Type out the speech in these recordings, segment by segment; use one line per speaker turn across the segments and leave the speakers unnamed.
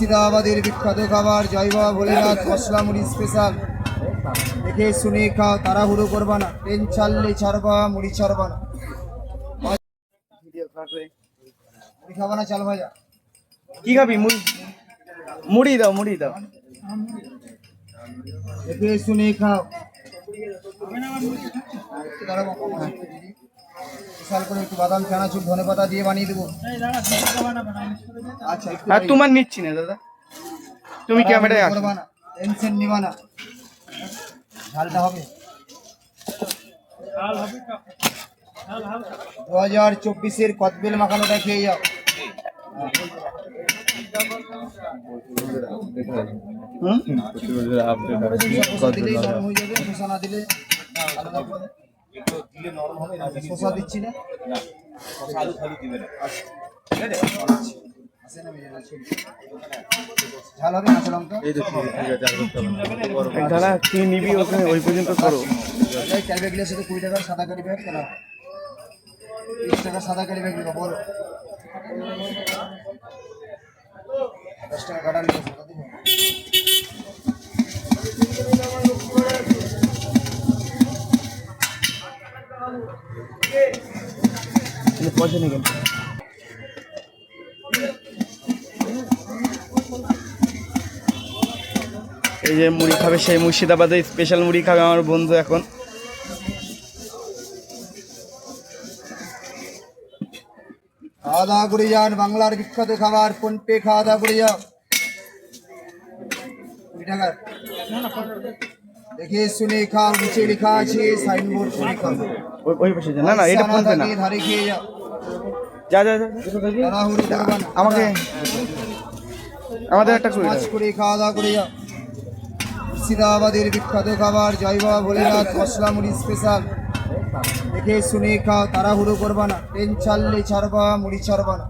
মুর্শিদাবাদের বিখ্যাত খাবার জয় বাবা ভোলেনাথ মশলা মুড়ি স্পেশাল। দেখে শুনে খাও, তাড়াহুড়ো করবা না, ট্রেন ছাড়লে ছাড়বা, মুড়ি ছাড়বা না। মুড়ি খাবা না চাল ভাজা?
কি খাবি? মুড়ি, মুড়ি দাও, মুড়ি দাও।
দেখে শুনে খাও। বিশাল করে একটু বাদাম চানাচুর ধনে পাতা দিয়ে বানিয়ে দেবো। আচ্ছা,
আর তোমার নিচ্ছি না দাদা, তুমি ক্যামেরায় আসো।
করবা না, টেনশন নিবা না, ঝালটা হবে। 2024-এর কদবেল মাখানোটা খেয়ে যাও। দিলেই নরম হয়ে যাবে, শসা না দিলে শসা দিচ্ছি না। ঝাল হবে কাঁচা লঙ্কা।
দাদা কি নিবি ওখানে ওই পর্যন্ত করো।
ক্যারি ব্যাগ সাথে 20 টাকার সাদা ক্যারি ব্যাগ কেনা, 30 টাকা সাদা ক্যারি ব্যাগ নিবা বলো। 10 টাকা কাটা নিবো।
পয়সা নেই কেন? এই যে মুড়ি খাবে, সেই মুর্শিদাবাদে স্পেশাল মুড়ি খাবে আমার বন্ধু এখন।
খাওয়া দাওয়া করে যান, বাংলার বিখ্যাত খাবার ফোনপে খাওয়া দাওয়া করে যাও। 20 টাকার দেখে শুনে খাও, নিচে লেখা আছে সাইনবোর্ড করে খাও।
ওই পাশে যা। না না, এটা ফোনপে না,
ধারে খেয়ে যাও।
যা যা যা,
তাড়াহুড়ো করবা না।
আমাকে আমাদের একটা
মাছ করে খাওয়া দাওয়া করে যাও। মুর্শিদাবাদের বিখ্যাত খাবার জয় বাবা ভোলেনাথ মশলা মুড়ি স্পেশাল। দেখে শুনে খাও, তাড়াহুড়ো করবা না, ট্রেন ছাড়লে ছাড়বা, মুড়ি ছাড়বা না।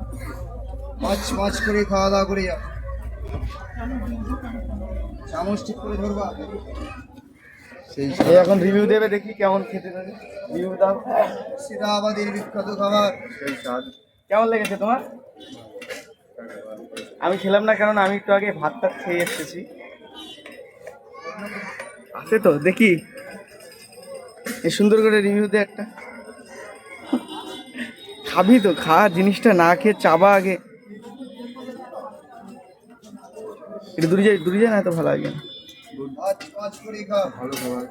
মাছ করে খাওয়া দাওয়া করে যাও। চামচ ঠিক করে ধরবা।
এই এখন রিভিউ দেবে, দেখি কেমন খেতে থাকে। রিভিউ দাও।
মুর্শিদাবাদের বিখ্যাত খাবার।
কেমন লেগেছে তোমার? আমি খেলাম না, কারণ আমি একটু আগে ভাতটা খেয়ে এসেছি। আছে তো দেখি, এই সুন্দর করে রিভিউ দে একটা। খাবি তো খা, জিনিসটা না খেয়ে চাবা আগে। এটা দূরে যায় না, এত ভালো লাগে না।
মাছ করে খাও, ভালো খাবার।